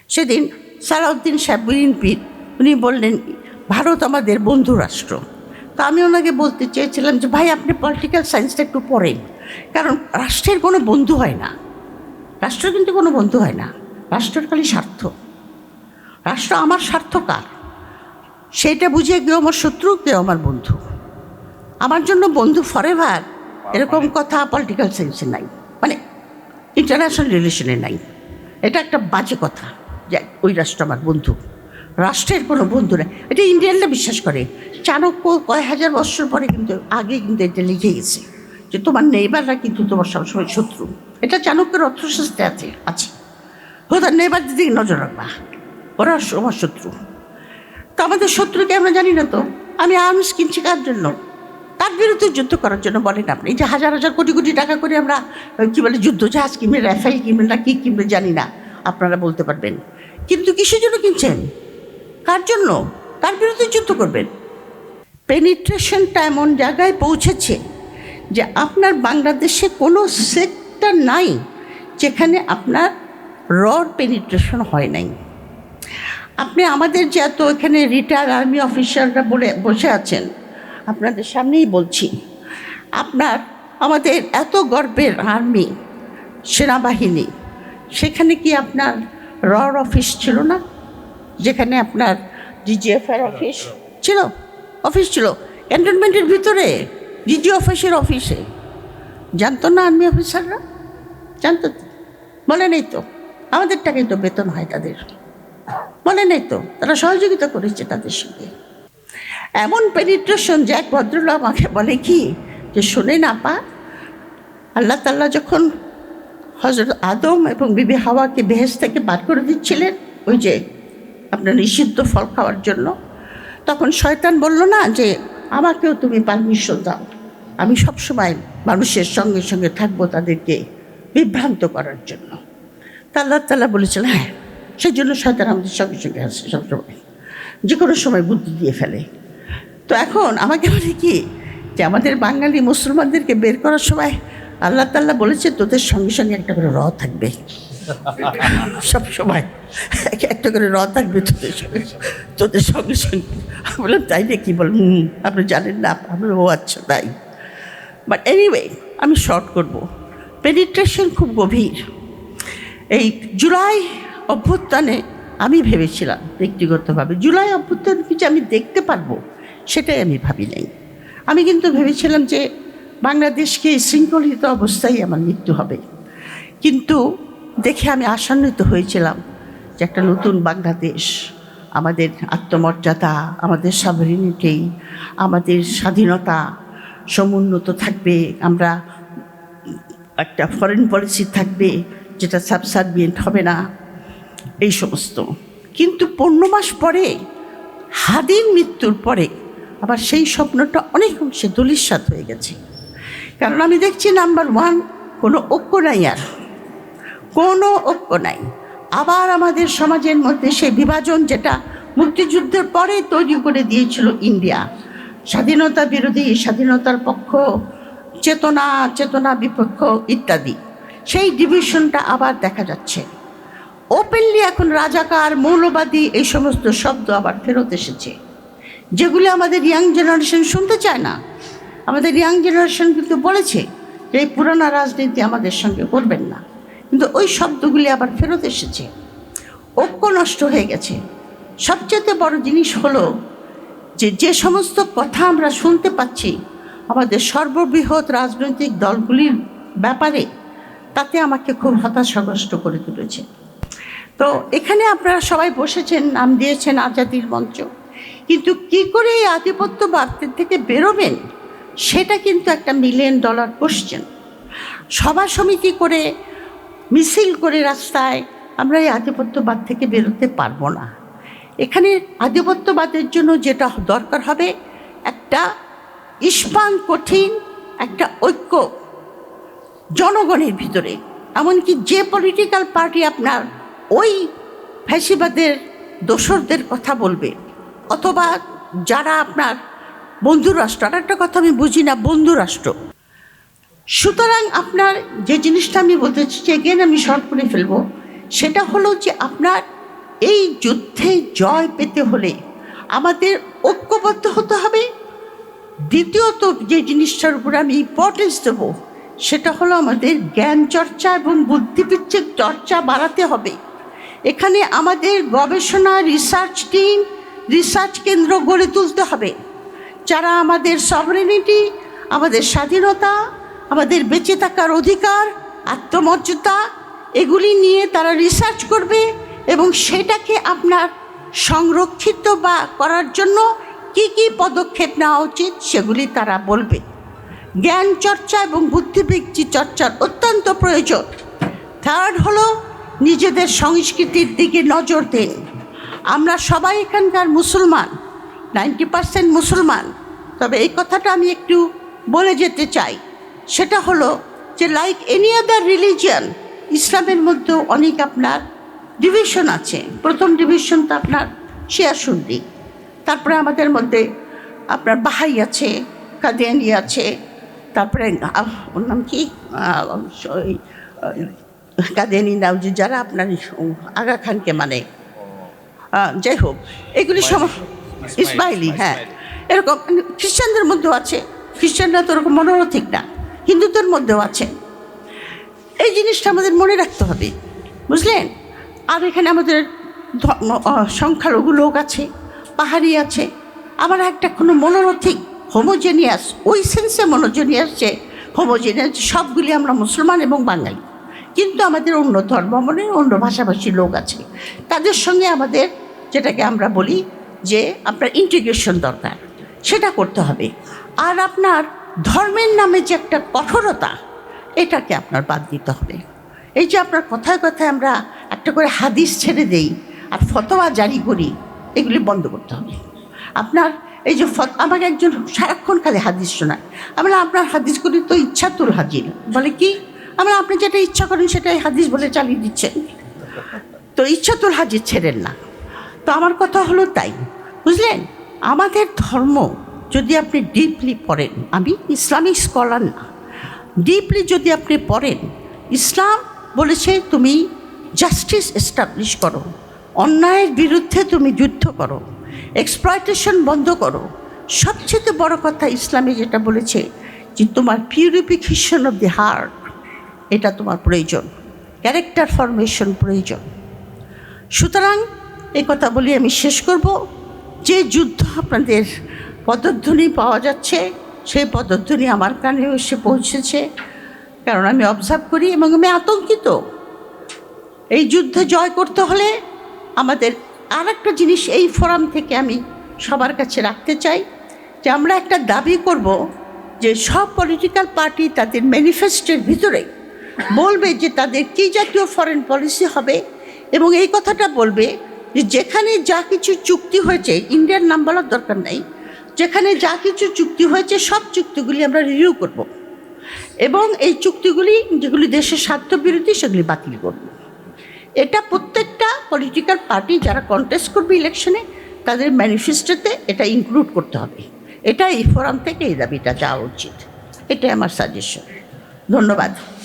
সেদিন সালাউদ্দিন সাহেব বিএনপির উনি বললেন ভারত আমাদের বন্ধু রাষ্ট্র। তো আমি ওনাকে বলতে চেয়েছিলাম যে ভাই আপনি পলিটিক্যাল সায়েন্সটা একটু পড়েন, কারণ রাষ্ট্রের কোনো বন্ধু হয় না, রাষ্ট্রের কিন্তু কোনো বন্ধু হয় না, রাষ্ট্রের খালি স্বার্থ। রাষ্ট্র আমার স্বার্থ কার সেইটা বুঝিয়ে কেউ আমার শত্রু কেউ আমার বন্ধু। আমার জন্য বন্ধু ফরএভার এরকম কথা পলিটিক্যাল সায়েন্সে নাই, মানে ইন্টারন্যাশনাল রিলেশনে নাই। এটা একটা বাজে কথা যে ওই রাষ্ট্র আমার বন্ধু, রাষ্ট্রের কোনো বন্ধু নেই। এটা ইন্ডিয়ানরা বিশ্বাস করে। চাণক্য কয়েক হাজার বছর পরে কিন্তু আগে কিন্তু এটা লিখে গেছে যে তোমার নেইবাররা কিন্তু তোমার সবসময় শত্রু। এটা চাণক্যের অর্থশাস্ত্রে আছে। তার নেইবারদের দিকে নজর রাখবা, ওরা আমার শত্রু। তো আমাদের শত্রুকে আমরা জানি না। তো আমি আর্মস কিনছি কার জন্য? তার বিরুদ্ধে যুদ্ধ করার জন্য। বলেন আপনি এই যে হাজার হাজার কোটি কোটি টাকা করে আমরা কী বলে যুদ্ধ জাহাজ কিনবে, রাফেল কিনবে না কী কিনবে জানি না, আপনারা বলতে পারবেন। কিন্তু কিসের জন্য কিনছেন? কার জন্য? তার বিরুদ্ধে যুদ্ধ করবেন। পেনিট্রেশনটা এমন জায়গায় পৌঁছেছে যে আপনার বাংলাদেশে কোনো সেক্টর নাই যেখানে আপনার রড পেনিট্রেশন হয় নাই। আপনি আমাদের যে এত এখানে রিটায়ার্ড আর্মি অফিসাররা বসে আছেন, আপনাদের সামনেই বলছি, আমাদের এত গর্বের আর্মি সেনাবাহিনী, সেখানে কি আপনার রড অফিস ছিল না? যেখানে আপনার ডিজিএফের অফিস ছিল ক্যান্টনমেন্টের ভিতরে, ডিজি অফিসের অফিসে। জানতো না আর্মি অফিসাররা? জানতো তো? বলে নেই তো? আমাদের টাকায় তো বেতন হয় তাদের, বলে নেই তো? তারা সহযোগিতা করেছে তাদের সঙ্গে। এমন পেনিট্রেশন যে এক ভদ্রলোক আমাকে বলে কি যে শোনে না পা, আল্লাহ তাআলা যখন হযরত আদম এবং বিবি হাওয়াকে বেহেশত থেকে বার করে দিচ্ছিলেন ওই যে আপনার নিষিদ্ধ ফল খাওয়ার জন্য, তখন শয়তান বলল না যে আমাকেও তুমি পারমিশন দাও, আমি সবসময় মানুষের সঙ্গে সঙ্গে থাকবো তাদেরকে বিভ্রান্ত করার জন্য। তা আল্লাহ তাআলা বলেছিলেন হ্যাঁ, সেই জন্য শয়তান আমাদের সঙ্গে সঙ্গে আসে সবসময়, যে কোনো সময় বুদ্ধি দিয়ে ফেলে। তো এখন আমাকে বলে কি যে আমাদের বাঙালি মুসলমানদেরকে বের করার সময় আল্লাহ তাআলা বলেছে তোদের সঙ্গে সঙ্গে একটা করে র থাকবে, সব সময় একটা করে র থাকবে তোদের সঙ্গে সঙ্গে। আমি বললাম তাই নাকি? বল আপনি জানেন না? আমি ও আচ্ছা তাই। বাট এনিওয়ে আমি শর্ট করব। পেনিট্রেশন খুব গভীর। এই জুলাই অভ্যুত্থানে আমি ভেবেছিলাম ব্যক্তিগতভাবে জুলাই অভ্যুত্থান কিছু আমি দেখতে পারবো, সেটাই আমি ভাবি নাই। আমি কিন্তু ভেবেছিলাম যে বাংলাদেশকে শৃঙ্খলিত অবস্থায় আমার মৃত্যু হবে। কিন্তু দেখে আমি আশান্বিত হয়েছিলাম যে একটা নতুন বাংলাদেশ, আমাদের আত্মমর্যাদা, আমাদের সভরেনিটি, আমাদের স্বাধীনতা সমুন্নত থাকবে, আমরা একটা ফরেন পলিসি থাকবে যেটা সাবসার্ভিয়েন্ট হবে না, এই সমস্ত। কিন্তু 15 মাস পরে, হাদির মৃত্যুর পরে আবার সেই স্বপ্নটা অনেক অংশে ধূলিসাৎ হয়ে গেছে। কারণ আমি দেখছি নাম্বার 1 কোনো ঐক্য নাই, আর কোনো ঐক্য নাই। আবার আমাদের সমাজের মধ্যে সেই বিভাজন যেটা মুক্তিযুদ্ধের পরে তৈরি করে দিয়েছিল ইন্ডিয়া, স্বাধীনতা বিরোধী, স্বাধীনতার পক্ষ, চেতনা বিপক্ষ ইত্যাদি, সেই ডিভিশনটা আবার দেখা যাচ্ছে ওপেনলি। এখন রাজাকার, মৌলবাদী এই সমস্ত শব্দ আবার ফেরত এসেছে, যেগুলি আমাদের ইয়াং জেনারেশন শুনতে চায় না। আমাদের ইয়াং জেনারেশন কিন্তু বলেছে যে এই পুরানো রাজনীতি আমাদের সঙ্গে করবেন না, কিন্তু ওই শব্দগুলি আবার ফেরত এসেছে। ঐক্য নষ্ট হয়ে গেছে। সবচেয়ে বড় জিনিস হলো যে সমস্ত কথা আমরা শুনতে পাচ্ছি আমাদের সর্ববৃহৎ রাজনৈতিক দলগুলির ব্যাপারে, তাতে আমাকে খুব হতাশাগ্রস্ত করে তুলেছে। তো এখানে আপনারা সবাই বসেছেন, নাম দিয়েছেন আজাদির মঞ্চ, কিন্তু কি করে এই আধিপত্যবাদ থেকে বেরোবেন সেটা কিন্তু একটা $1 মিলিয়ন কোশ্চেন। সভা সমিতি করে, মিছিল করে রাস্তায় আমরা এই আধিপত্যবাদ থেকে বেরোতে পারবো না। এখানে আধিপত্যবাদের জন্য যেটা দরকার হবে একটা ইস্পান কঠিন একটা ঐক্য জনগণের ভিতরে। এমনকি যে পলিটিক্যাল পার্টি আপনার ওই ফ্যাসিবাদের দোসরদের কথা বলবে, অথবা যারা আপনার বন্ধুরাষ্ট্র, আর একটা কথা আমি বুঝি না, বন্ধুরাষ্ট্র। সুতরাং আপনার যে জিনিসটা আমি বলতে চাইছি, এগেন আমি শর্ট করে ফেলবো, সেটা হলো যে আপনার এই যুদ্ধে জয় পেতে হলে আমাদের ঐক্যবদ্ধ হতে হবে। দ্বিতীয়ত যে জিনিসটার উপর আমি ইম্পর্টেন্স দেব সেটা হলো আমাদের জ্ঞান চর্চা এবং বুদ্ধিবৃত্তিক চর্চা বাড়াতে হবে। এখানে আমাদের গবেষণা রিসার্চ টিম, রিসার্চ কেন্দ্র গড়ে তুলতে হবে, যারা আমাদের সভরেনিটি, আমাদের স্বাধীনতা, আমাদের বেঁচে থাকার অধিকার, আত্মমর্যাদা এগুলি নিয়ে তারা রিসার্চ করবে এবং সেটাকে আপনার সংরক্ষিত বা করার জন্য কি কি পদক্ষেপ নেওয়া উচিত সেগুলি তারা বলবে। জ্ঞান চর্চা এবং বুদ্ধিবৃত্তি চর্চার অত্যন্ত প্রয়োজন। থার্ড হলো নিজেদের সংস্কৃতির দিকে নজর দিন। আমরা সবাই এখানকার মুসলমান, 90% মুসলমান। তবে এই কথাটা আমি একটু বলে যেতে চাই, সেটা হলো যে লাইক এনি আদার রিলিজিয়ান, ইসলামের মধ্যেও অনেক আপনার ডিভিশন আছে। প্রথম ডিভিশন তো আপনার শিয়া সুন্নি, তারপরে আমাদের মধ্যে আপনার বাহাই আছে, কাদিয়ানি আছে, তারপরে ওর নাম কি কাদিয়ানি নাও যে যারা আপনার আগা খানকে মানে, যাই হোক এগুলি সব ইসমাইলি, হ্যাঁ এরকম খ্রিস্টানদের মধ্যেও আছে। খ্রিস্টানরা তো ওরকম মনোরথিক না, হিন্দুদের মধ্যেও আছে। এই জিনিসটা আমাদের মনে রাখতে হবে, বুঝলেন। আর এখানে আমাদের সংখ্যালঘু লোক আছে, পাহাড়ি আছে, আবার একটা কোনো মনোরথিক হোমোজেনিয়াস, ওই সেন্সে মনোজেনিয়াস যে হোমোজেনিয়াস সবগুলি আমরা মুসলমান এবং বাঙালি, কিন্তু আমাদের অন্য ধর্মাবলম্বী অন্য ভাষাভাষী লোক আছে, তাদের সঙ্গে আমাদের যেটাকে আমরা বলি যে আপনার ইন্টিগ্রেশন দরকার, সেটা করতে হবে। আর আপনার ধর্মের নামে যে একটা কঠোরতা, এটাকে আপনার বাদ দিতে হবে। এই যে আপনার কথায় কথায় আমরা একটা করে হাদিস ছেড়ে দেই আর ফতোয়া জারি করি, এগুলি বন্ধ করতে হবে। আপনার এই যে আমাকে একজন সারাক্ষণ খালি হাদিস শোনায়, আমরা আপনার হাদিসগুলি তো ইচ্ছাতুল হাজির বলে কি, আমরা আপনি যেটা ইচ্ছা করেন সেটাই হাদিস বলে চালিয়ে দিচ্ছেন, তো ইচ্ছাতুল হাজির ছেড়েন না। তো আমার কথা হলো তাই, বুঝলেন। আমাদের ধর্ম যদি আপনি ডিপলি পড়েন, আমি ইসলামিক স্কলার না, ডিপলি যদি আপনি পড়েন, ইসলাম বলেছে তুমি জাস্টিস এস্টাবলিশ করো, অন্যায়ের বিরুদ্ধে তুমি যুদ্ধ করো, এক্সপ্লয়টেশন বন্ধ করো। সবচেয়ে বড় কথা ইসলামে যেটা বলেছে যে তোমার পিউরিফিকেশন অফ দি হার্ট, এটা তোমার প্রয়োজন, ক্যারেক্টার ফরমেশন প্রয়োজন। সুতরাং এই কথা বলি আমি শেষ করব, যে যুদ্ধ আপনাদের পদধ্বনি পাওয়া যাচ্ছে, সেই পদধ্বনি আমার কানেও এসে পৌঁছেছে, কারণ আমি অবজার্ভ করি এবং আমি আতঙ্কিত। এই যুদ্ধে জয় করতে হলে আমাদের আর একটা জিনিস এই ফোরাম থেকে আমি সবার কাছে রাখতে চাই, যে আমরা একটা দাবি করব যে সব পলিটিক্যাল পার্টি তাদের ম্যানিফেস্টোর ভিতরে বলবে যে তাদের কী জাতীয় ফরেন পলিসি হবে, এবং এই কথাটা বলবে যে যেখানে যা কিছু চুক্তি হয়েছে, ইন্ডিয়ার নাম বলার দরকার নেই, যেখানে যা কিছু চুক্তি হয়েছে সব চুক্তিগুলি আমরা রিভিউ করব, এবং এই চুক্তিগুলি যেগুলি দেশের স্বার্থবিরোধী সেগুলি বাতিল করব। এটা প্রত্যেকটা পলিটিক্যাল পার্টি যারা কন্টেস্ট করবে ইলেকশনে, তাদের ম্যানিফেস্টোতে এটা ইনক্লুড করতে হবে। এটা এই ফোরাম থেকে এই দাবিটা যাওয়া উচিত, এটাই আমার সাজেশন। ধন্যবাদ।